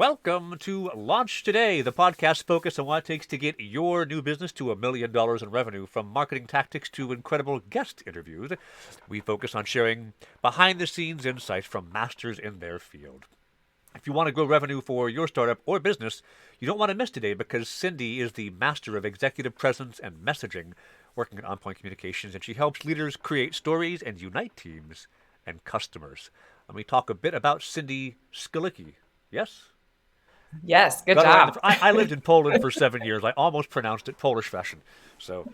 Welcome to Launch Today, the podcast focused on what it takes to get your new business to $1 million in revenue. From marketing tactics to incredible guest interviews, we focus on sharing behind-the-scenes insights from masters in their field. If you want to grow revenue for your startup or business, you don't want to miss today because Cindy is the master of executive presence and messaging working at OnPoint Communications, and she helps leaders create stories and unite teams and customers. And we talk a bit about Cindy Skalicky. Yes? Yes, good Got it right. job. I lived in Poland for 7 years. I almost pronounced it Polish fashion. So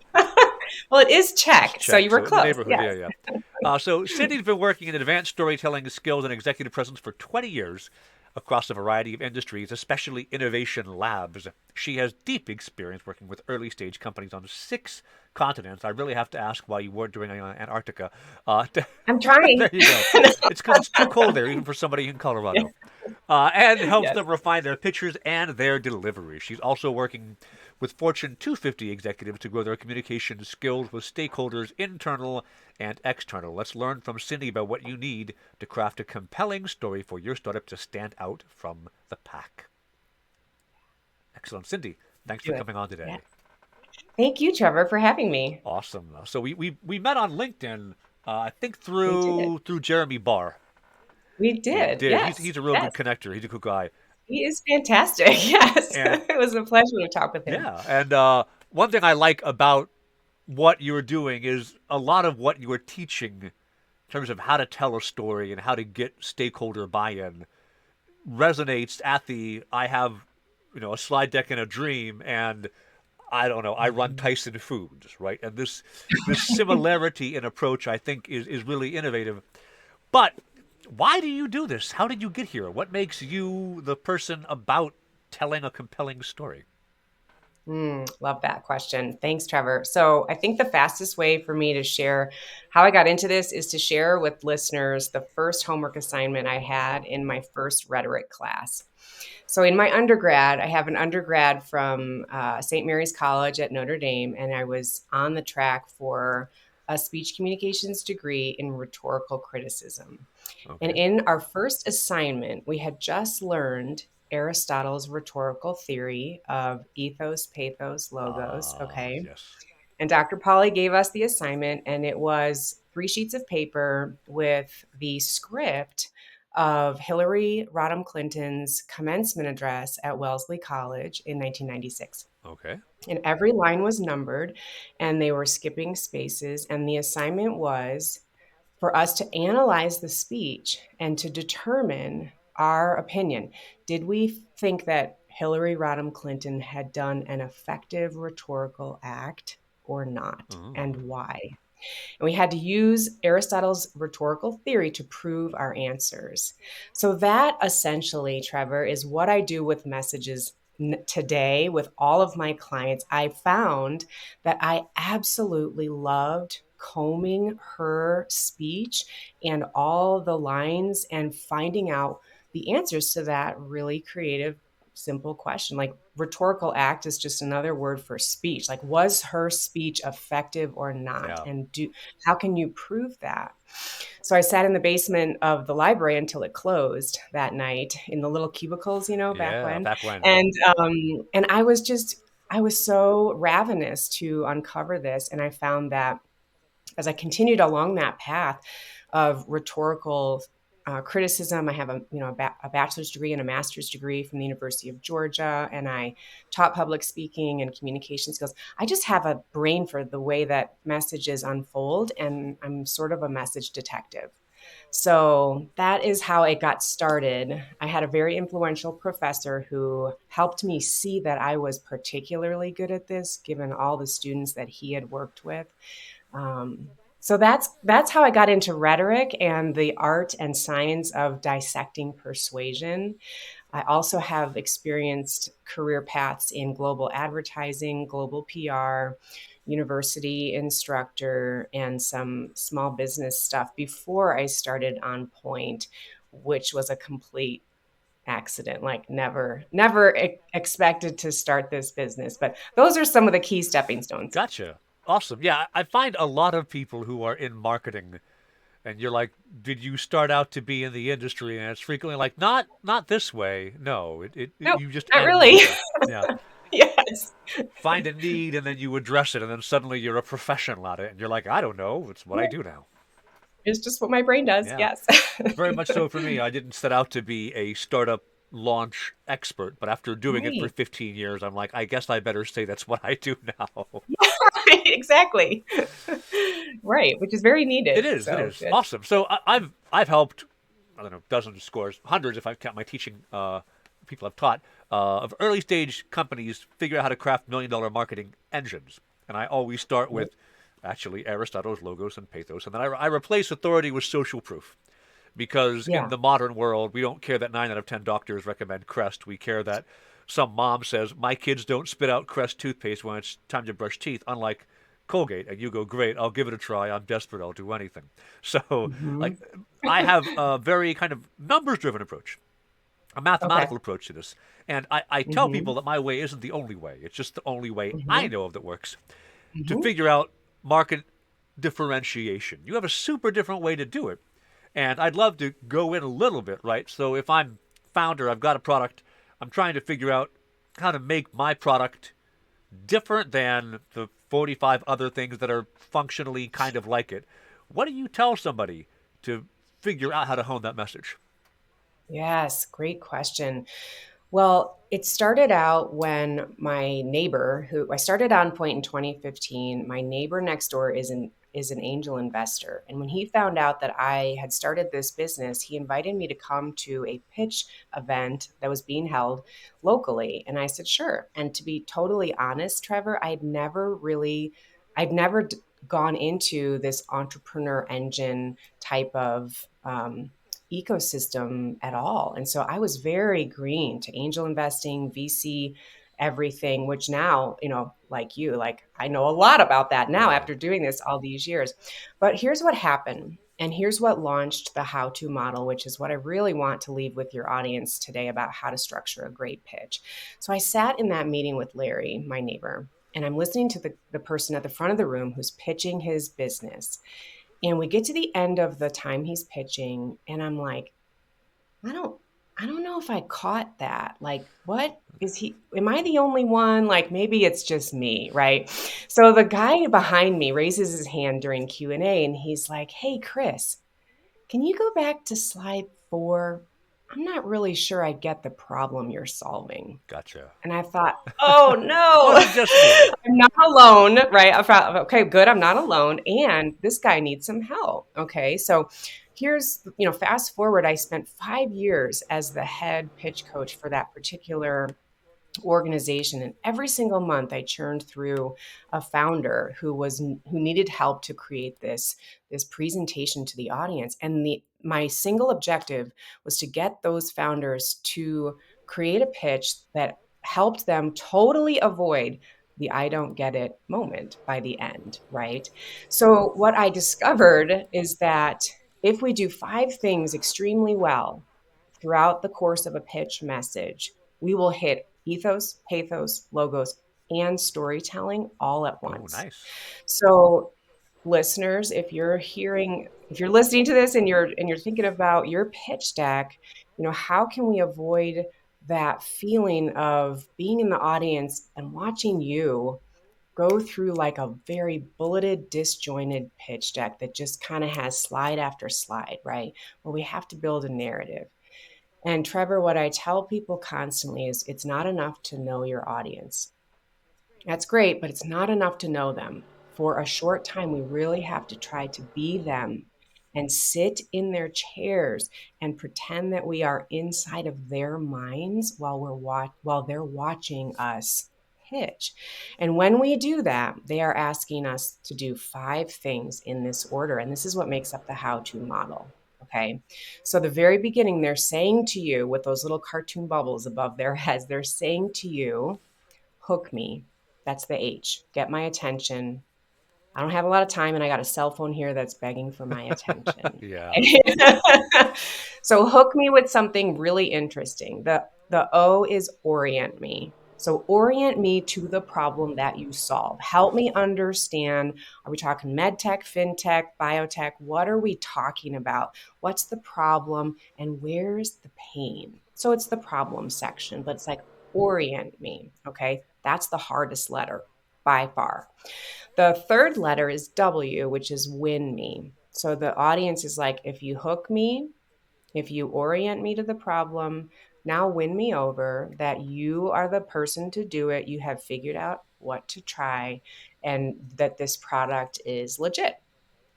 Well, it is it's Czech, so Czech. you were So in the close. neighborhood, Yes. yeah, yeah. So Cindy's been working in advanced storytelling skills and executive presence for 20 years across a variety of industries, especially innovation labs. She has deep experience working with early stage companies on 6 continents. I really have to ask why you weren't doing Antarctica. I'm trying. There you go. It's because it's too cold there, even for somebody in Colorado. And helps Yes. them refine their pitches and their delivery. She's also working with Fortune 250 executives to grow their communication skills with stakeholders, internal and external. Let's learn from Cindy about what you need to craft a compelling story for your startup to stand out from the pack. Excellent. Cindy, thanks for Do it. coming on Yeah. today. Thank you, Trevor, for having me. Awesome. So we met on LinkedIn, I think We did. through Jeremy Barr. We We did. did. Yes. He's a real good Yes. connector. He's a good guy. He is fantastic. Yes. And It was a pleasure to talk with him. yeah, and one thing I like about what you're doing is a lot of what you are teaching in terms of how to tell a story and how to get stakeholder buy-in resonates at the I have, a slide deck and a dream and I don't know, I run Mhm. Tyson Foods, right? And this similarity in approach I think is really innovative. But why do you do this? How did you get here? What makes you the person about telling a compelling story? Love that question. Thanks, Trevor. So, I think the fastest way for me to share how I got into this is to share with listeners the first homework assignment I had in my first rhetoric class. So, in my undergrad, I have an undergrad from St. Mary's College at Notre Dame, and I was on the track for a speech communications degree in rhetorical criticism. And Okay. in our first assignment, we had just learned Aristotle's rhetorical theory of ethos, pathos, logos. Ah, Okay. yes. And Dr. Polly gave us the assignment, and it was 3 sheets of paper with the script of Hillary Rodham Clinton's commencement address at Wellesley College in 1996. Okay. And every line was numbered, and they were skipping spaces. And the assignment was for us to analyze the speech and to determine our opinion. Did we think that Hillary Rodham Clinton had done an effective rhetorical act or not, Oh, and why? And we had to use Aristotle's rhetorical theory to prove our answers. So, that essentially, Trevor, is what I do with messages today with all of my clients. I found that I absolutely loved combing her speech and all the lines and finding out the answers to that really creative simple question. Like, rhetorical act is just another word for speech. Like, was her speech effective or not? yeah. And how can you prove that? So I sat in the basement of the library until it closed that night in the little cubicles, back Yeah, when. back when. And I was so ravenous to uncover this. And I found that as I continued along that path of rhetorical criticism, I have a bachelor's degree and a master's degree from the University of Georgia, and I taught public speaking and communication skills. I just have a brain for the way that messages unfold, and I'm sort of a message detective. So that is how it got started. I had a very influential professor who helped me see that I was particularly good at this, given all the students that he had worked with. So that's how I got into rhetoric and the art and science of dissecting persuasion. I also have experienced career paths in global advertising, global PR, university instructor, and some small business stuff before I started On Point, which was a complete accident. Like, never expected to start this business, but those are some of the key stepping stones. Gotcha. Awesome. Yeah, I find a lot of people who are in marketing And you're like, did you start out to be in the industry? And it's frequently like, not this way. No, No, you just not end really. there. Yeah. Yes. Find a need and then you address it, and then suddenly you're a professional at it, and you're like, I don't know, it's what I Yeah, do now. it's just what my brain does. Yeah. Yes. Very much so for me. I didn't set out to be a startup launch expert, but after doing it for Right. 15 years, I'm like, I guess I better say that's what I do now. Right, exactly. Right, which is very It needed. is. It So is good. awesome. So I've helped, I don't know, dozens, scores, hundreds if I count my teaching people I've taught of early stage companies figure out how to craft $1 million marketing engines. And I always start with actually Aristotle's logos and pathos, and then I replace authority with social proof. Because in Yeah. the modern world, we don't care that 9 out of 10 doctors recommend Crest. We care that some mom says, my kids don't spit out Crest toothpaste when it's time to brush teeth, unlike Colgate. And you go, great, I'll give it a try. I'm desperate. I'll do anything. So, Hmm. like, I have a very kind of numbers driven approach, a Okay. mathematical approach to this. And I tell Hmm. people that my way isn't the only way. It's just the only way I Hmm. know of that works to Hmm. figure out market differentiation. You have a super different way to do it. And I'd love to go in a little bit, right? So if I'm founder, I've got a product, I'm trying to figure out how to make my product different than the 45 other things that are functionally kind of like it. What do you tell somebody to figure out how to hone that message? Yes, great question. Well, it started out when my neighbor, who I started on Point in 2015, my neighbor next door is an angel investor. And when he found out that I had started this business, he invited me to come to a pitch event that was being held locally. And I said, sure. And to be totally honest, Trevor, I'd never gone into this entrepreneur engine type of ecosystem at all. And so I was very green to angel investing, VC, everything, which now, like you, like I know a lot about that now Yeah. after doing this all these years. But here's what happened. And here's what launched the how to model, which is what I really want to leave with your audience today about how to structure a great pitch. So I sat in that meeting with Larry, my neighbor, and I'm listening to the person at the front of the room who's pitching his business. And we get to the end of the time he's pitching, and I'm like, I don't I don't know if I caught that. Like, what is he am I the only one? Like maybe it's just me, right? So the guy behind me raises his hand during Q&A and he's like, "Hey Chris, can you go back to slide 4? I'm not really sure I get the problem you're solving." Gotcha. And I thought, oh no, Was it just me? I'm not alone, right? I thought, okay, good, I'm not alone. And this guy needs some help. Okay. So fast forward, I spent 5 years as the head pitch coach for that particular organization, and every single month I churned through a founder who needed help to create this presentation to the audience. And the my single objective was to get those founders to create a pitch that helped them totally avoid the I don't get it moment by the end, right? So what I discovered is that if we do 5 things extremely well throughout the course of a pitch message, we will hit ethos, pathos, logos, and storytelling all at Oh, once. nice. So, listeners, if you're listening to this and you're thinking about your pitch deck, how can we avoid that feeling of being in the audience and watching you go through like a very bulleted, disjointed pitch deck that just kind of has slide after slide, right? Well, we have to build a narrative. And Trevor, what I tell people constantly is it's not enough to know your audience. That's great, but it's not enough to know them. For a short time, we really have to try to be them and sit in their chairs and pretend that we are inside of their minds while they're watching us pitch. And when we do that, they are asking us to do 5 things in this order. And this is what makes up the how to model. Okay. So, the very beginning, they're saying to you with those little cartoon bubbles above their heads, they're saying to you, hook me. That's the H. Get my attention. I don't have a lot of time and I got a cell phone here that's begging for my attention. Yeah. So hook me with something really interesting. The O is orient me. So orient me to the problem that you solve. Help me understand. Are we talking med tech, fintech, biotech? What are we talking about? What's the problem and where's the pain? So it's the problem section, but it's like orient me. Okay. That's the hardest letter by far. The third letter is W, which is win me. So the audience is like, if you hook me, if you orient me to the problem, now win me over that you are the person to do it. You have figured out what to try and that this product is legit.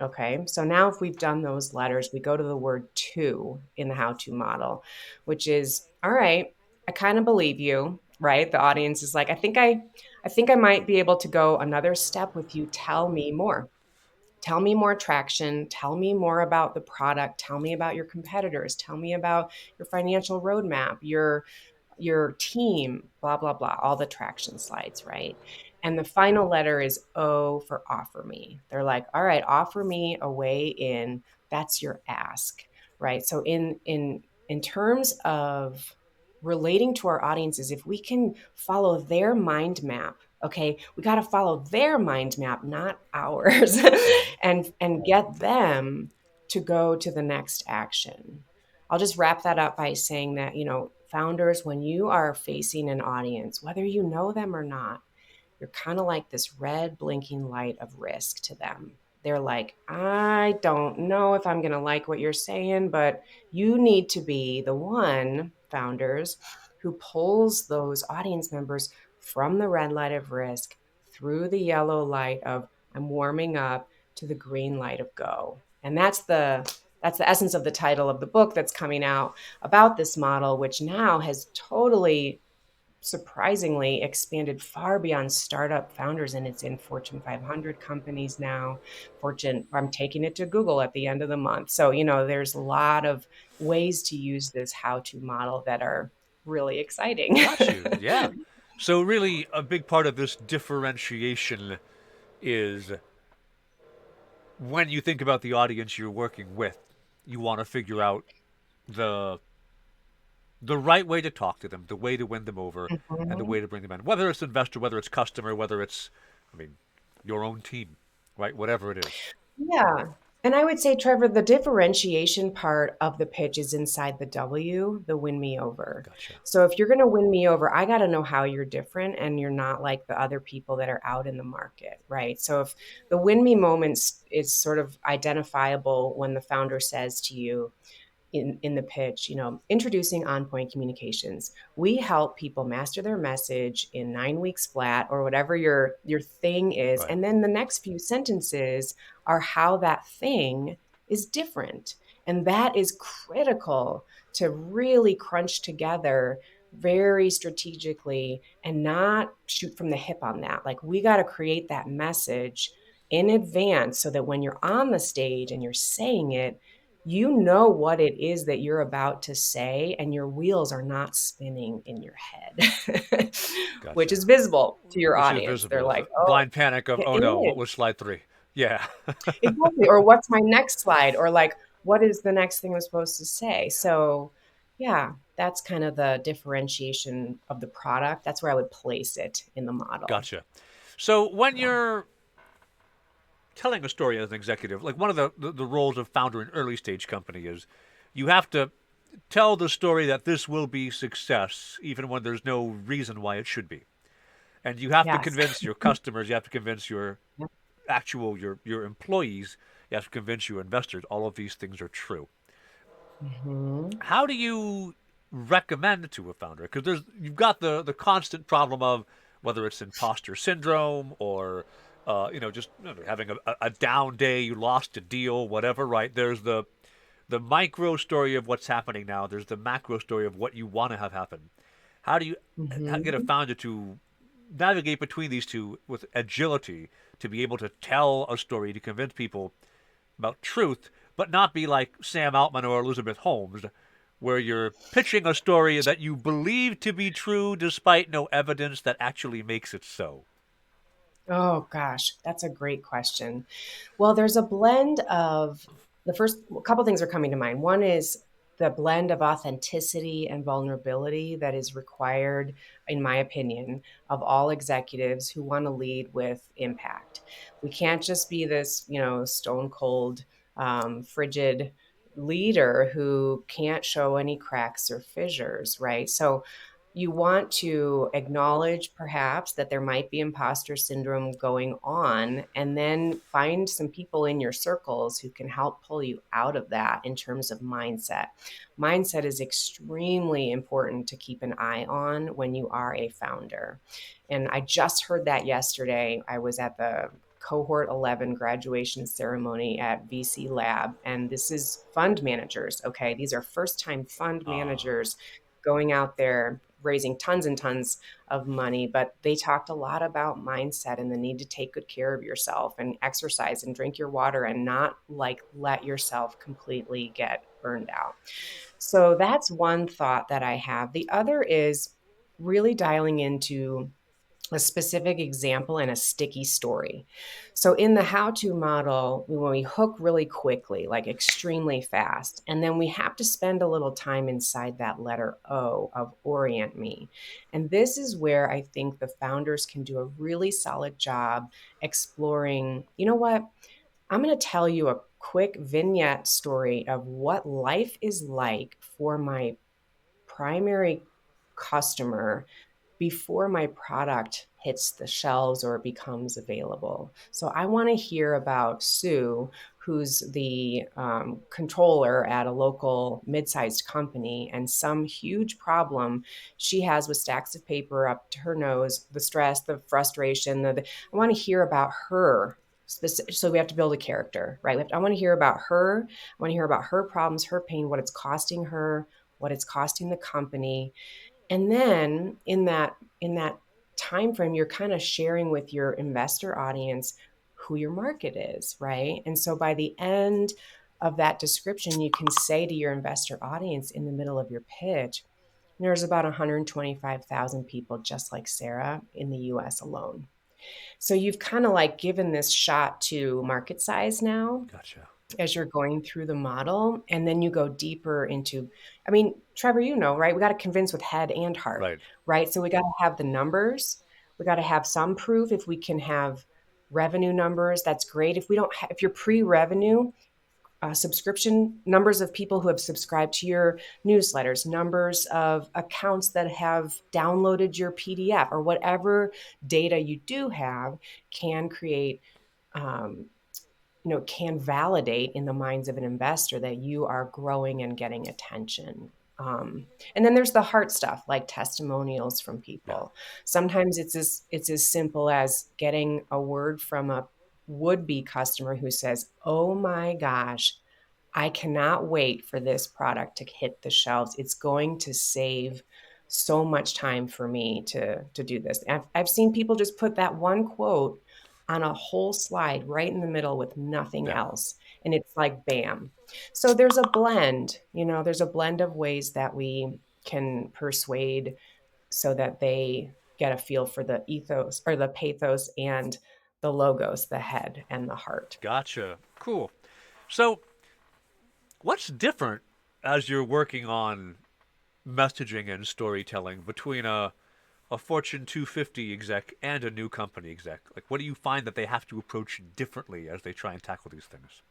Okay. So now if we've done those letters, we go to the word to in the how to model, which is all right, I kind of believe you, right? The audience is like, I think I might be able to go another step with you. Tell me more. Tell me more traction. Tell me more about the product. Tell me about your competitors. Tell me about your financial roadmap, your team, blah, blah, blah, all the traction slides, right? And the final letter is O for offer me. They're like, all right, offer me a way in. That's your ask, right? So in terms of relating to our audiences, if we can follow their mind map, okay, we got to follow their mind map, not ours, Right. and get them to go to the next action. I'll just wrap that up by saying that, founders, when you are facing an audience, whether you know them or not, you're kind of like this red blinking light of risk to them. They're like, I don't know if I'm going to like what you're saying, but you need to be the one, founders, who pulls those audience members from the red light of risk through the yellow light of I'm warming up to the green light of go. And that's the essence of the title of the book that's coming out about this model, which now has totally surprisingly expanded far beyond startup founders, and it's in Fortune 500 companies now. I'm taking it to Google at the end of the month. So, there's a lot of ways to use this how to model that are really exciting. Got you. Yeah. So really, a big part of this differentiation is when you think about the audience you're working with, you want to figure out the the right way to talk to them, the way to win them over, and the Mhm. way to bring them in. Whether it's investor, whether it's customer, whether it's, I mean, your own team, right? Whatever it is. Yeah. And I would say, Trevor, the differentiation part of the pitch is inside the W, the win me over. Gotcha. So if you're going to win me over, I got to know how you're different and you're not like the other people that are out in the market, right? So if the win me moments is sort of identifiable when the founder says to you, in the pitch, introducing OnPoint Communications. We help people master their message in 9 weeks flat, or whatever your thing is, Right. and then the next few sentences are how that thing is different, and that is critical to really crunch together very strategically and not shoot from the hip on that. Like, we got to create that message in advance so that when you're on the stage and you're saying it, you know what it is that you're about to say, and your wheels are not spinning in your head, which Gotcha. is visible to your Which is audience. They're visible. like, The oh, blind panic of, it oh no, what is. was slide three? Yeah. Exactly. Or what's my next slide? Or like, what is the next thing I'm supposed to say? So, yeah, that's kind of the differentiation of the product. That's where I would place it in the model. Gotcha. So when Yeah. you're telling a story as an executive, like one of the roles of founder in early stage company is you have to tell the story that this will be success even when there's no reason why it should be. And you have to Yes. convince your customers, you have to convince your actual your employees, you have to convince your investors all of these things are true. Hmm. How do you recommend to a founder? Because you've got the constant problem of whether it's imposter syndrome or just having a down day, you lost a deal, whatever. Right? There's the micro story of what's happening now. There's the macro story of what you want to have happen. How do you get a Hmm. founder to navigate between these two with agility to be able to tell a story to convince people about truth, but not be like Sam Altman or Elizabeth Holmes, where you're pitching a story that you believe to be true despite no evidence that actually makes it so. Oh gosh, that's a great question. Well, there's a blend of the first a couple things are coming to mind. One is the blend of authenticity and vulnerability that is required, in my opinion, of all executives who want to lead with impact. We can't just be this, stone cold, frigid leader who can't show any cracks or fissures, right? So you want to acknowledge perhaps that there might be imposter syndrome going on, and then find some people in your circles who can help pull you out of that in terms of mindset. Mindset is extremely important to keep an eye on when you are a founder. And I just heard that yesterday. I was at the cohort 11 graduation ceremony at VC Lab. And this is fund managers. Okay. These are first time fund Ah, managers going out there raising tons and tons of money. But they talked a lot about mindset and the need to take good care of yourself and exercise and drink your water and not like let yourself completely get burned out. So that's one thought that I have. The other is really dialing into a specific example and a sticky story. So in the how to model, when we hook really quickly, like extremely fast, and then we have to spend a little time inside that letter O of orient me. And this is where I think the founders can do a really solid job exploring, you know what? I'm going to tell you a quick vignette story of what life is like for my primary customer before my product hits the shelves or becomes available. So I want to hear about Sue, who's the controller at a local mid-sized company, and some huge problem she has with stacks of paper up to her nose, the stress, the frustration. I want to hear about her. So we have to build a character, right? I want to hear about her. I want to hear about her problems, her pain, what it's costing her, what it's costing the company. And then in that time frame, you're kind of sharing with your investor audience who your market is, right? And so by the end of that description, you can say to your investor audience in the middle of your pitch, there's about 125,000 people just like Sarah in the US alone. So you've kind of like given this shot to market size now gotcha. as you're going through the model, and then you go deeper into, I mean, Trevor, right? We got to convince with head and heart, Right. right? So we got to have the numbers. We got to have some proof. If we can have revenue numbers, that's great. If we don't if you're pre-revenue, subscription numbers of people who have subscribed to your newsletters, numbers of accounts that have downloaded your PDF, or whatever data you do have can create um, can validate in the minds of an investor that you are growing and getting attention. And then there's the hard stuff like testimonials from Yeah. people. Sometimes it's as simple as getting a word from a would-be customer who says, "Oh my gosh, I cannot wait for this product to hit the shelves. It's going to save so much time for me to do this." I've seen people just put that one quote on a whole slide right in the middle with nothing Yeah. else. And it's like, bam. So there's a blend of ways that we can persuade so that they get a feel for the ethos or the pathos and the logos, the head and the heart. Gotcha. Cool. So, what's different as you're working on messaging and storytelling between a Fortune 250 exec and a new company exec? Like, what do you find that they have to approach differently as they try and tackle these things?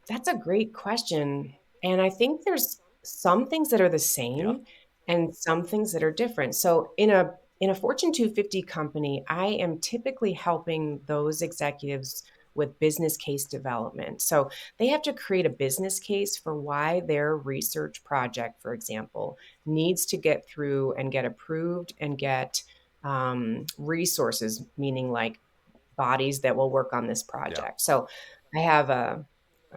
That's a great question. And I think there's some things that are the Yeah. same and some things that are different. So in a Fortune 250 company, I am typically helping those executives with business case development. So they have to create a business case for why their research project, for example, needs to get through and get approved and get resources, meaning like bodies that will work on this Yeah. project. So I have a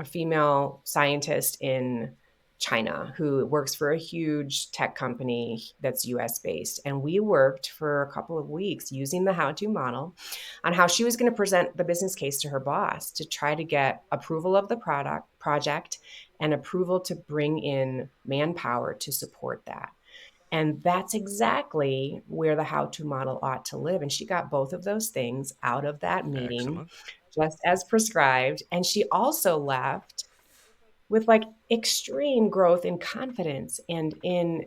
female scientist in China who works for a huge tech company that's US based. And we worked for a couple of weeks using the how to model on how she was going to present the business case to her boss to try to get approval of the project and approval to bring in manpower to support that. And that's exactly where the how to model ought to live. And she got both of those things out of that meeting Excellent. just as prescribed. And she also left with like extreme growth in confidence and in,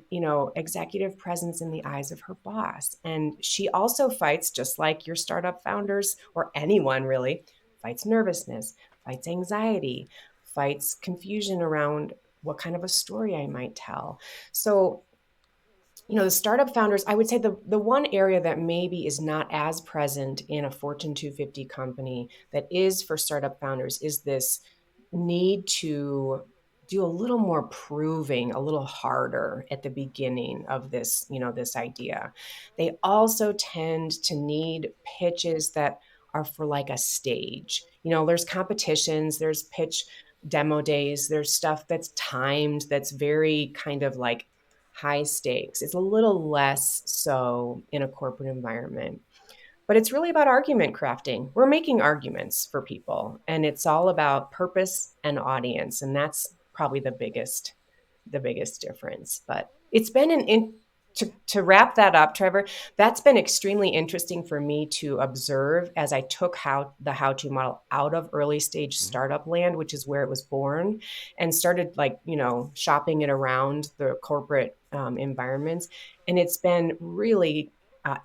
executive presence in the eyes of her boss. And she also fights, just like your startup founders or anyone really, fights nervousness, fights anxiety, fights confusion around what kind of a story I might tell. So, the startup founders, I would say the one area that maybe is not as present in a Fortune 250 company that is for startup founders is this need to do a little more proving, a little harder at the beginning of this idea. They also tend to need pitches that are for like a stage. There's competitions, there's pitch demo days, there's stuff that's timed, that's very kind of like high stakes. It's a little less so in a corporate environment. But it's really about argument crafting. We're making arguments for people, and it's all about purpose and audience, and that's probably the biggest difference. But it's been to wrap that up, Trevor, that's been extremely interesting for me to observe as I took the how-to model out of early stage Mhm. startup land, which is where it was born, and started like, shopping it around the corporate environments. And it's been really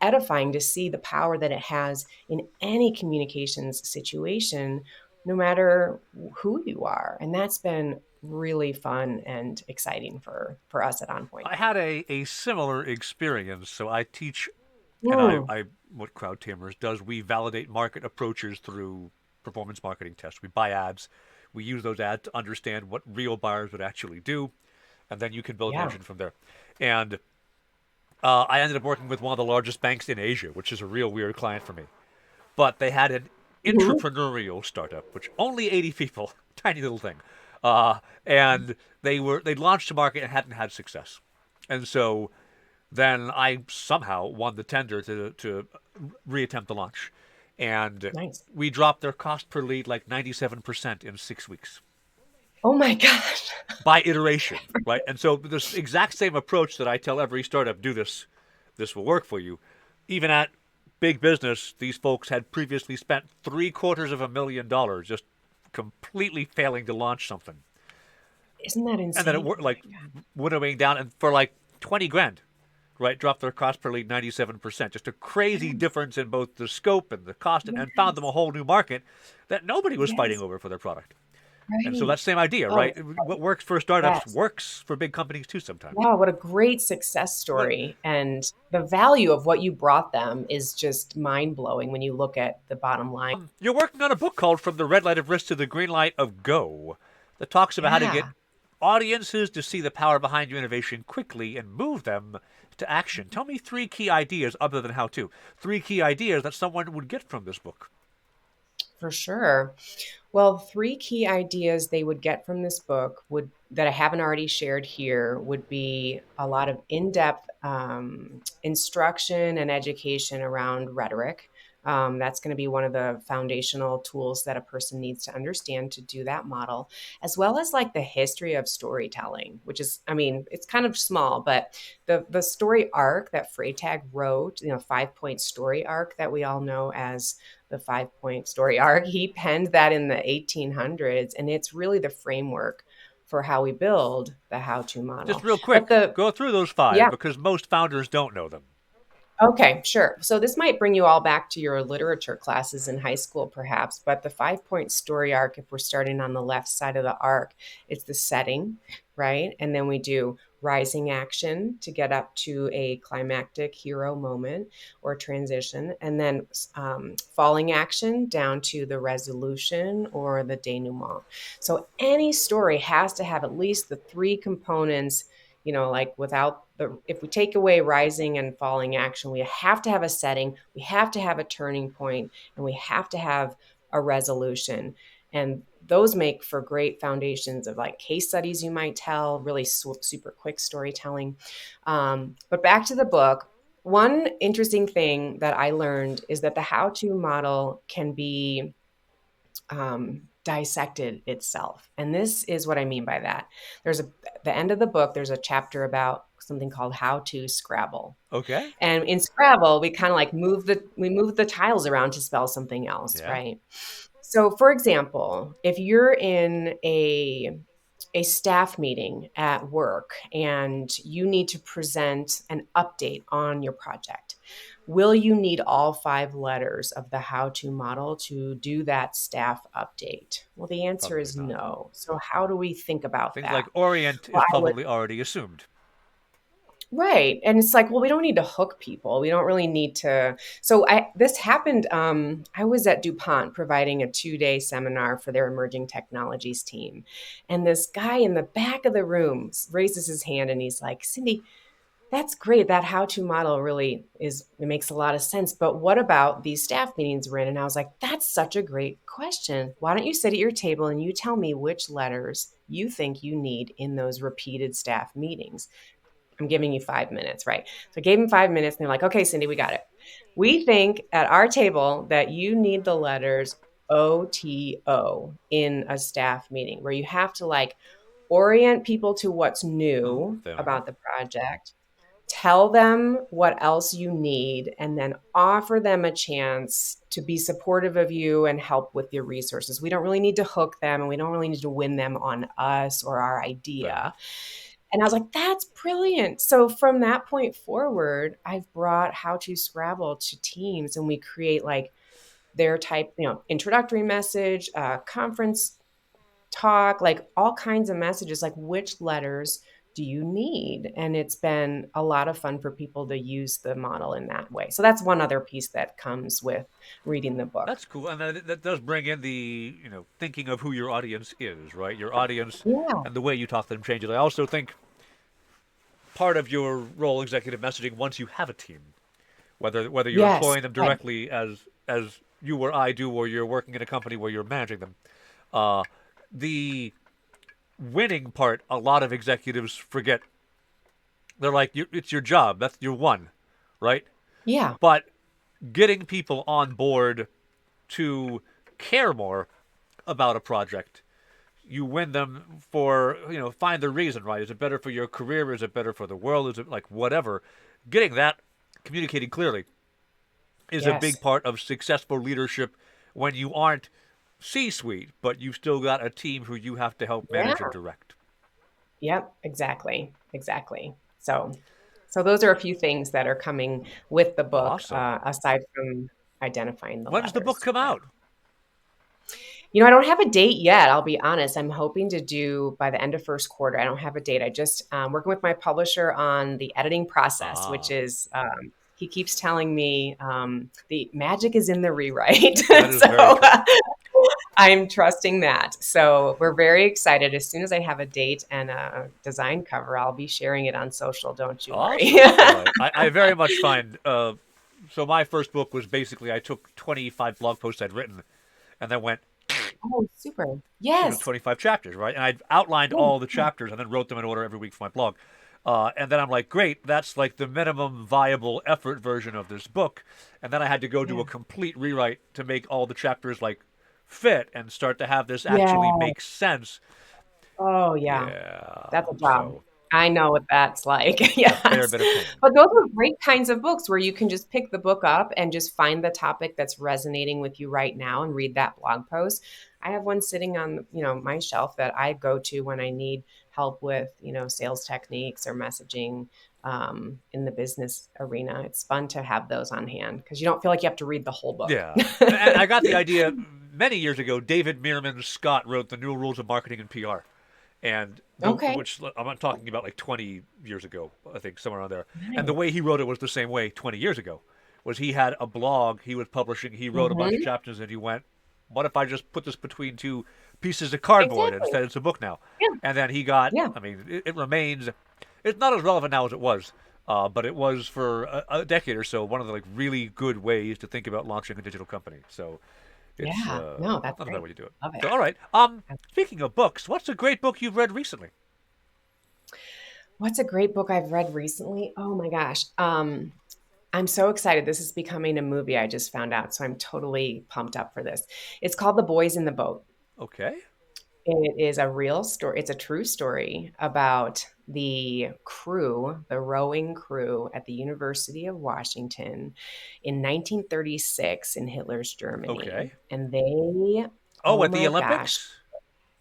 edifying to see the power that it has in any communications situation, no matter who you are. And that's been really fun and exciting for us at OnPoint. I had a similar experience. So I teach, and Mm, what Crowd Tamers does, we validate market approaches through performance marketing tests. We buy ads, we use those ads to understand what real buyers would actually do, and then you can build an yeah. engine from there. And I ended up working with one of the largest banks in Asia, which is a real weird client for me. But they had an Mhm. entrepreneurial startup, which only 80 people, tiny little thing, and they launched to market and hadn't had success, and so then I somehow won the tender to reattempt the launch, and Nice. we dropped their cost per lead like 97% in 6 weeks Oh my gosh. by iteration, right? And so this exact same approach that I tell every startup, do this, this will work for you. Even at big business, these folks had previously spent $750,000 just completely failing to launch something, Isn't that and then it insane? worked Oh my like God. winnowing down, and for like 20 grand, right? Dropped their cost per lead 97%. Just a crazy Yes. difference in both the scope and the cost, and found them a Yes. whole new market that nobody was fighting Yes. over for their product. And so Right. that same idea, Oh, right? What works for startups yes. works for big companies too sometimes. Wow, what a great success What story. And the value of what you brought them is just mind blowing when you look at the bottom line. you're working on a book called From the Red Light of Risk to the Green Light of Go that talks about how to get Yeah. audiences to see the power behind your innovation quickly and move them to action. Tell me three key ideas other than how to. Three key ideas that someone would get from this book. For sure. Well, three key ideas they would get from this book would that I haven't already shared here would be a lot of in-depth instruction and education around rhetoric. That's going to be one of the foundational tools that a person needs to understand to do that model, as well as like the history of storytelling, which is, I mean, it's kind of small, but the story arc that Freytag wrote, 5 point story arc that we all know as the 5 point story arc. He penned that in the 1800s, and it's really the framework for how we build the how to Just model. real But quick, go through those five yeah, because most founders don't know them. okay, sure. So this might bring you all back to your literature classes in high school, perhaps. But the 5 point story arc, if we're starting on the left side of the arc, it's the setting, right? And then we do rising action to get up to a climactic hero moment or transition, and then falling action down to the resolution or the denouement. So any story has to have at least the three components, like without if we take away rising and falling action, we have to have a setting, we have to have a turning point, and we have to have a resolution. And those make for great foundations of like case studies you might tell, really super quick storytelling. But back to the book. One interesting thing that I learned is that the how to model can be dissected itself. And this is what I mean by that. The end of the book, there's a chapter about something called how to Scrabble. Okay. And in Scrabble, we kind of like move the tiles around to spell something else, Yeah. right? So for example, if you're in a a staff meeting at work and you need to present an update on your project. Will you need all 5 letters of the how to model to do that staff update? Well, the answer Probably is not. no. So, how do we think about Things that? like orient Well, is I would, probably already assumed. right. And it's like, well, we don't need to hook people. We don't really need to. So, this happened. I was at DuPont providing a 2-day seminar for their emerging technologies team. And this guy in the back of the room raises his hand and he's like, Cindy, that's great. That how-to model really it makes a lot of sense. But what about these staff meetings we're in? And I was like, that's such a great question. Why don't you sit at your table and you tell me which letters you think you need in those repeated staff meetings? I'm giving you 5 minutes, right? So I gave him 5 minutes and they're like, okay, Cindy, we got it. We think at our table that you need the letters OTO in a staff meeting where you have to like orient people to what's Oh, new fair enough. about the project, tell them what else you need, and then offer them a chance to be supportive of you and help with your resources. We don't really need to hook them and we don't really need to win them on us or our Right. idea. And I was like, that's brilliant. So from that point forward, I've brought How to Scrabble to teams and we create like their type, introductory message, conference talk, like all kinds of messages, like which letters do you need? And it's been a lot of fun for people to use the model in that way. So that's one other piece that comes with reading the book. That's cool, and that does bring in the thinking of who your audience is, right? Your audience Yeah. and the way you talk to them changes. I also think part of your role, executive messaging, once you have a team, whether you're Yes. employing them Right. directly as you or I do, or you're working in a company where you're managing them, uh, the winning part, a lot of executives forget. They're like, it's your job. That's your one, right? Yeah. But getting people on board to care more about a project, you win them for, find the reason, right? Is it better for your career? Is it better for the world? Is it like whatever? Getting that communicated clearly is a big Yes. part of successful leadership when you aren't C-suite, but you've still got a team who you have to help Yeah. manage and direct. Yep. Exactly. Exactly. So those are a few things that are coming with the book, Awesome. aside from identifying the When's the book letters. come Yeah. out? I don't have a date yet. I'll be honest. I'm hoping to do by the end of first quarter. I don't have a date. I just working with my publisher on the editing process, which Ah, is he keeps telling me the magic is in the rewrite. that is so very true. I'm trusting that. So we're very excited. As soon as I have a date and a design cover, I'll be sharing it on social. Don't you worry. Awesome. All right. I very much find so my first book was basically I took 25 blog posts I'd written and then went Oh, super. it was Yes. 25 chapters, right? And I outlined Yeah. all the chapters and then wrote them in order every week for my blog. And then I'm like, great, that's like the minimum viable effort version of this book. And then I had to go do Yeah. a complete rewrite to make all the chapters like fit and start to have this Yeah. actually make sense. Oh, yeah. Yeah. That's a job. So I know what that's like. it's a fair Yes. bit of pain. But those are great kinds of books where you can just pick the book up and just find the topic that's resonating with you right now and read that blog post. I have one sitting on, my shelf that I go to when I need help with, sales techniques or messaging in the business arena. It's fun to have those on hand because you don't feel like you have to read the whole book. Yeah. And I got the idea many years ago. David Meerman Scott wrote The New Rules of Marketing and PR. And Okay. which I'm not talking about like 20 years ago, I think somewhere around there. And the Nice. way he wrote it was the same way 20 years ago. Was he had a blog he was publishing, he wrote a bunch of Hmm. chapters and he went, what if I just put this between two pieces of cardboard and Exactly. instead it's a book now? Yeah. And then he got, Yeah. I mean, it remains, it's not as relevant now as it was. But it was for a decade or so one of the like really good ways to think about launching a digital company. So it's Yeah. No, that's not a bad great. way to do it. Love it. So all right. Speaking of books, what's a great book you've read recently? What's a great book I've read recently? Oh my gosh. I'm so excited. This is becoming a movie I just found out. So I'm totally pumped up for this. It's called The Boys in the Boat. Okay. It is a real story. It's a true story about the crew, the rowing crew at the University of Washington in 1936 in Hitler's Germany. Okay. And they, Oh, oh at the my gosh, Olympics?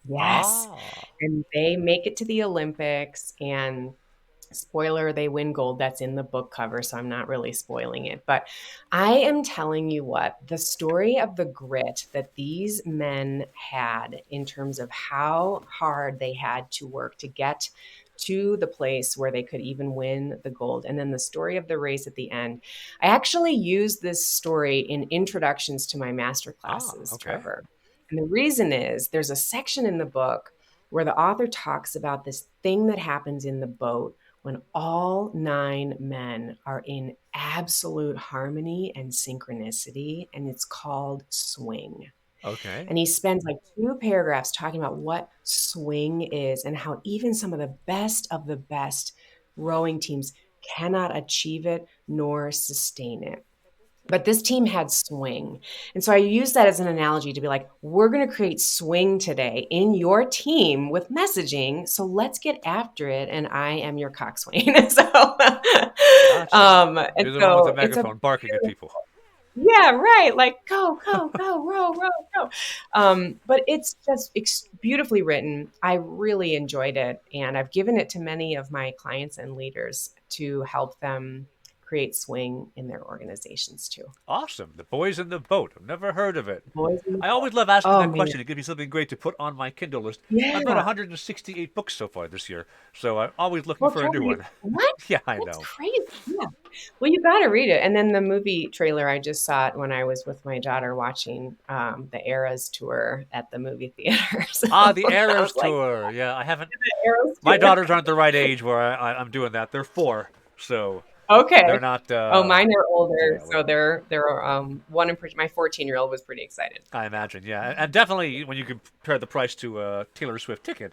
Yes. Ah. And they make it to the Olympics, and spoiler, they win gold. That's in the book cover, so I'm not really spoiling it. But I am telling you what, the story of the grit that these men had in terms of how hard they had to work to get to the place where they could even win the gold. And then the story of the race at the end. I actually use this story in introductions to my master Ah, classes, okay. Trevor. And the reason is there's a section in the book where the author talks about this thing that happens in the boat when all 9 men are in absolute harmony and synchronicity, and it's called swing. Okay. And he spends like 2 paragraphs talking about what swing is and how even some of the best rowing teams cannot achieve it nor sustain it. But this team had swing. And so I use that as an analogy to be like, we're going to create swing today in your team with messaging. So let's get after it. And I am your coxswain. Gotcha. And You're the one with the so it's a megaphone barking at people. yeah, right. Like go, row, row, go. But it's just beautifully written. I really enjoyed it, and I've given it to many of my clients and leaders to help them create swing in their organizations too. Awesome. The Boys in the Boat. I've never heard of it. Boys in the I Boat. always love asking Oh that man, question. It gives me something great to put on my Kindle list. I've read yeah. 168 books so far this year, so I'm always looking Well, for a new Trevor, one. what? Yeah, I That's know. crazy. Yeah. Well, you got to read it. And then the movie trailer, I just saw it when I was with my daughter watching the Eras tour at the movie theater. So Ah, the I Eras was like, Tour. Yeah, I haven't. Eras My tour. daughters aren't the right age where I'm doing that. They're 4, so Okay. they're not. Oh, mine are older, Yeah, so they're one in my 14-year-old was pretty excited. I imagine. Yeah, and definitely when you compare the price to a Taylor Swift ticket,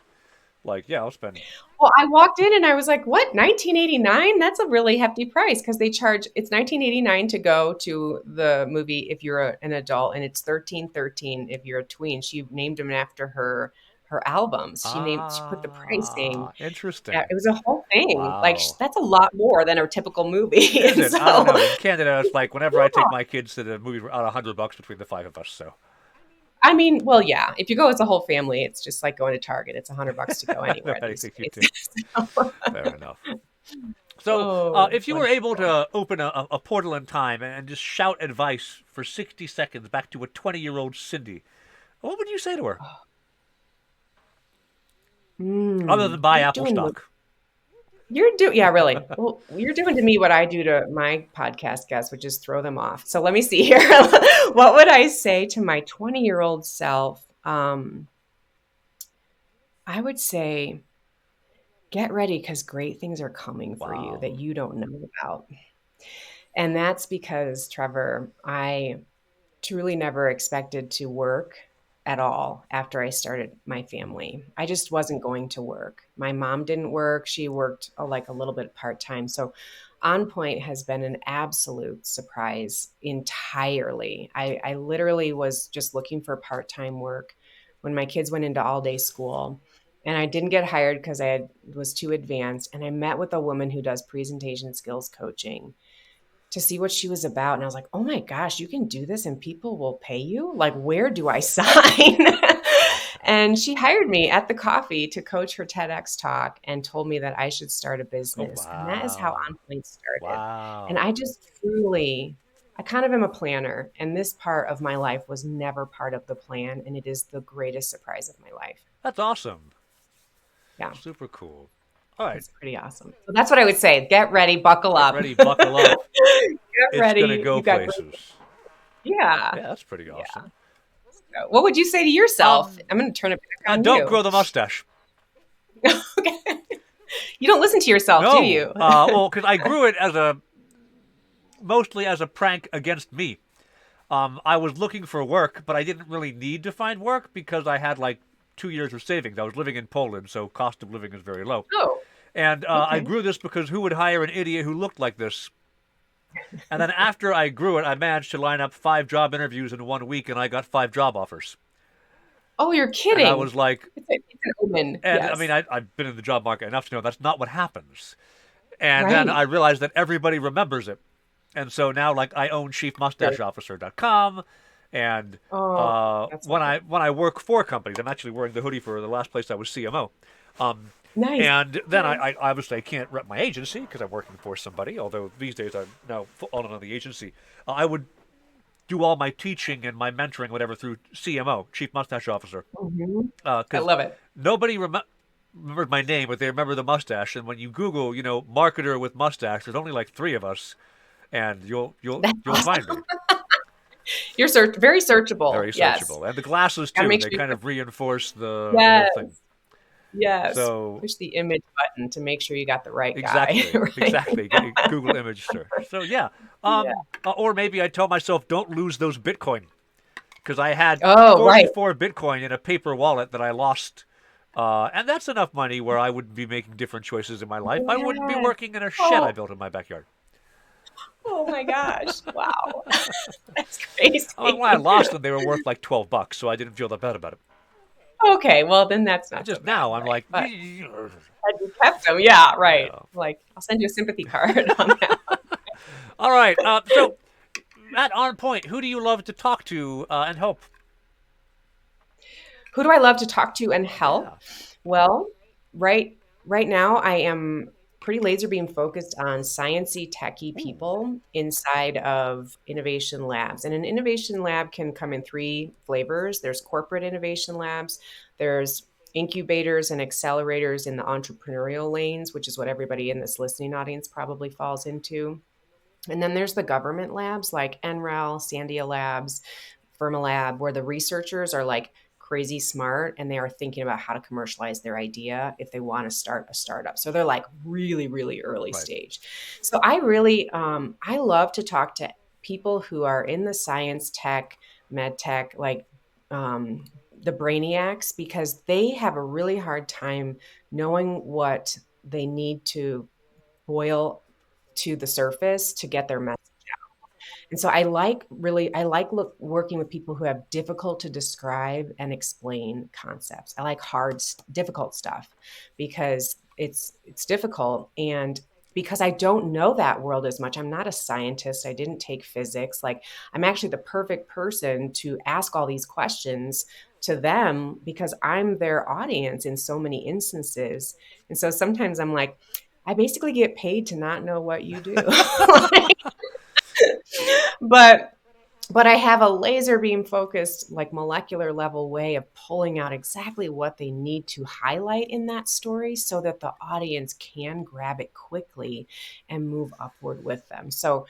like yeah, I'll spend. Well, I walked in and I was like, "What? 1989? That's a really hefty price because they charge it's 1989 to go to the movie if you're an adult and it's 1313 if you're a tween." She named them after her albums. She put the pricing. Ah, interesting. It was a whole thing. Like Wow. that's a lot more than a typical movie. Is And it? I don't so know. In Canada, it's like whenever I take my kids to the movie, we're out $100 between the 5 of us. So I mean, well, yeah. If you go as a whole family, it's just like going to Target. It's $100 to go anywhere these anything you days. do. So- Fair enough. So, oh, if you were able wonderful. to open a portal in time and just shout advice for 60 seconds back to a 20-year-old Cindy, what would you say to her? Other than buy You're Apple doing stock? yeah, really. Well, you're doing to me what I do to my podcast guests, which is throw them off. So let me see here. What would I say to my 20-year-old self? I would say, get ready because great things are coming for you Wow. that you don't know about. And that's because, Trevor, I truly never expected to work at all after I started my family. I just wasn't going to work. My mom didn't work. She worked like a little bit part-time. So OnPoint has been an absolute surprise entirely. I literally was just looking for part-time work when my kids went into all-day school. And I didn't get hired because was too advanced. And I met with a woman who does presentation skills coaching to see what she was about. And I was like, oh my gosh, you can do this and people will pay you? Like, where do I sign? And she hired me at the coffee to coach her TEDx talk and told me that I should start a Oh, business. And that is how wow. OnPoint started. And Wow. I just truly, I kind of am a planner. And this part of my life was never part of the plan. And it is the greatest surprise of my life. That's awesome. Yeah, Super cool. All right. it's pretty awesome. So that's what I would say. Get ready, buckle Get up. ready, buckle up. Get It's going to ready. go You got great. places. Yeah. Yeah, that's pretty Yeah. awesome. What would you say to yourself? Um, I'm going to turn it back on don't you. grow the mustache. Okay. You don't listen to yourself, do No. you? Well, because I grew it mostly as a prank against me. I was looking for work, but I didn't really need to find work because I had like 2 years of savings. I was living in Poland, so cost of living is very low. Oh, And I okay. grew this because who would hire an idiot who looked like this? And then after I grew it, I managed to line up 5 job interviews in 1 week, and I got 5 job offers. Oh, you're And I kidding. was like, It's an omen. and I mean, Yes. I've been in the job market enough to know that's not what happens. And then I Right. realized that everybody remembers it. And so now, like, I own Sure. chiefmustacheofficer.com, And Oh, that's when I okay. when I work for companies, I'm actually wearing the hoodie for the last place I was CMO. Um, Nice. and then Nice. I obviously I can't rep my agency because I'm working for somebody. Although these days I'm now all in on the agency. I would do all my teaching and my mentoring, whatever, through CMO, Chief Mustache Officer, Mhm. I because love it. nobody remembered my name, but they remember the mustache. And when you Google, marketer with mustache, there's only like three of us, and That's you'll awesome. find me. You're very searchable. Very Yes. searchable, and the glasses Gotta too. make They sure you kind put of reinforce the whole yes, thing. yes. So Push the image button to make sure you got the right guy, exactly, right? exactly. Google image search. So yeah, Yeah. or maybe I tell myself, don't lose those Bitcoin, because I had Oh, right. 44 Bitcoin in a paper wallet that I lost. And that's enough money where I would be making different choices in my life. I wouldn't be Yes. working in a shed I Oh, built in my backyard. oh my gosh. Wow. That's When I crazy. lost them, they were worth like $12, so I didn't feel that bad about it. Okay, well, then that's not so Just bad, now, I'm right? like, But had you kept them, yeah, right. yeah. Like, I'll send you a sympathy card on that one. All right. So at On Point, who do you love to talk to and help? Who do I love to talk to and help? Yeah. Well, right right now I am pretty laser beam focused on sciencey techie Ooh. people inside of innovation labs. And an innovation lab can come in three flavors. There's corporate innovation labs, there's incubators and accelerators in the entrepreneurial lanes, which is what everybody in this listening audience probably falls into. And then there's the government labs like NREL, Sandia Labs, Fermilab, where the researchers are like crazy smart and they are thinking about how to commercialize their idea if they want to start a startup. So they're like really, really early Right. stage. So I really, I love to talk to people who are in the science, tech, med tech, like um, the brainiacs, because they have a really hard time knowing what they need to boil to the surface to get their message. And so I like working with people who have difficult to describe and explain concepts. I like difficult stuff because it's difficult, and because I don't know that world as much. I'm not a scientist. I didn't take physics. Like, I'm actually the perfect person to ask all these questions to them because I'm their audience in so many instances. And so sometimes I'm like, I basically get paid to not know what you do. but but I have a laser beam focused, like molecular level way of pulling out exactly what they need to highlight in that story so that the audience can grab it quickly and move upward with them. So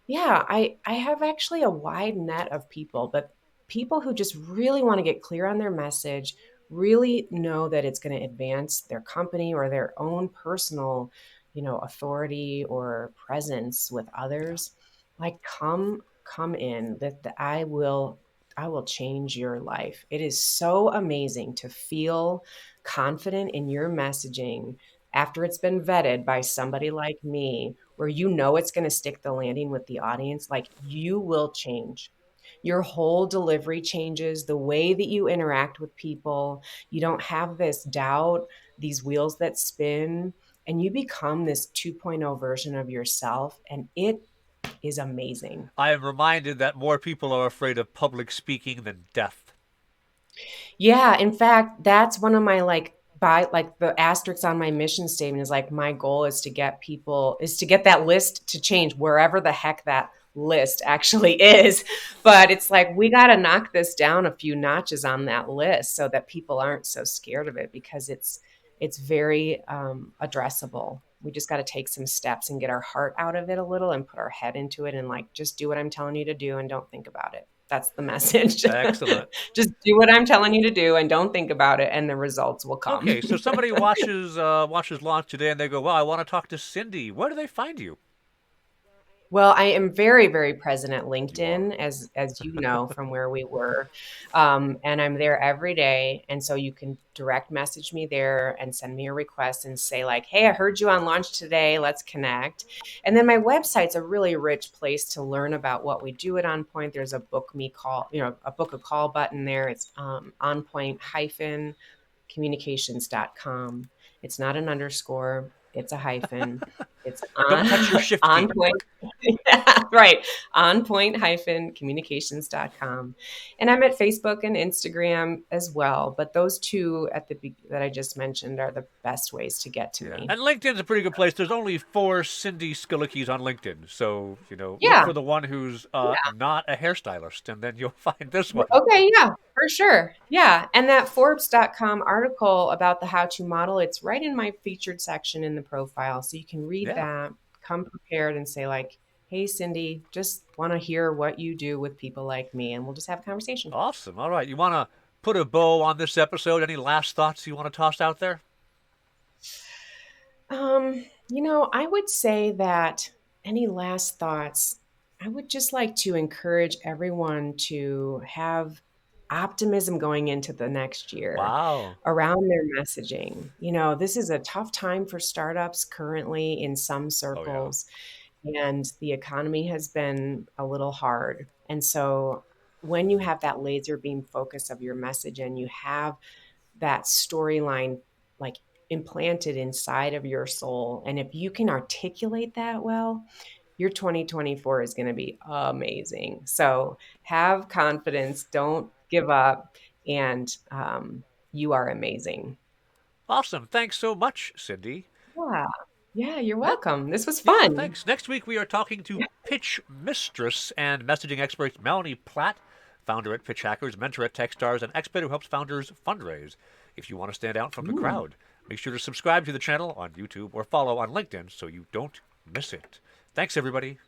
yeah, I have actually a wide net of people, but people who just really want to get clear on their message, really know that it's going to advance their company or their own personal, authority or presence with Yeah. others. Like, come in, that I will change your life. It is so amazing to feel confident in your messaging after it's been vetted by somebody like me, where it's going to stick the landing with the audience. Like, you will change. Your whole delivery changes, the way that you interact with people. You don't have this doubt, these wheels that spin, and you become this 2.0 version of yourself. And it is amazing. I am reminded that more people are afraid of public speaking than death. Yeah, in fact, that's one of my like the asterisks on my mission statement is like, my goal is to get that list to change wherever the heck that list actually is. But it's like, we got to knock this down a few notches on that list so that people aren't so scared of it, because it's very addressable. We just got to take some steps and get our heart out of it a little and put our head into it and like, just do what I'm telling you to do and don't think about it. That's the message. Excellent. Just do what I'm telling you to do and don't think about it, and the results will come. Okay, so somebody watches Launch today and they go, "Well, I want to talk to Cindy." Where do they find you? Well, I am very, very present at You are. LinkedIn, as you know from where we were, and I'm there every day. And so you can direct message me there and send me a request and say like, "Hey, I heard you on Launch today. Let's connect." And then my website's a really rich place to learn about what we do at OnPoint. There's a book a call button there. It's OnPoint communications.com. It's not an underscore; it's a hyphen. It's Don't on touch your shift on key. point. Yeah, right. OnPoint-communications.com. And I'm at Facebook and Instagram as well. But those two that I just mentioned are the best ways to get to Yeah, me. and LinkedIn's a pretty good place. There's only 4 Skalickys on LinkedIn, so look Yeah. for the one who's not a hairstylist, and then you'll find this one. Okay, yeah, for sure. Yeah. And that Forbes.com article about the how to model, it's right in my featured section in the profile. So you can read Yeah, that, come prepared and say, like, hey, Cindy, just want to hear what you do with people like me. And we'll just have a conversation. awesome. All right, you want to put a bow on this episode? Any last thoughts you want to toss out there? I would say that any last thoughts, I would just like to encourage everyone to have optimism going into the next year Wow. around their messaging. This is a tough time for startups currently in some Oh yeah. circles, and the economy has been a little hard. And so when you have that laser beam focus of your message and you have that storyline like implanted inside of your soul. And if you can articulate that well, your 2024 is going to be amazing. So have confidence, don't give up, and you are amazing. Awesome. Thanks so much, Cindy. Yeah. Yeah, you're And welcome. This was yeah, fun. thanks. Next week we are talking to pitch mistress and messaging expert Melanie Platt, founder at Pitch Hackers, mentor at Techstars, and expert who helps founders fundraise. If you want to stand out from the Mm. crowd, make sure to subscribe to the channel on YouTube or follow on LinkedIn so you don't miss it. Thanks, everybody.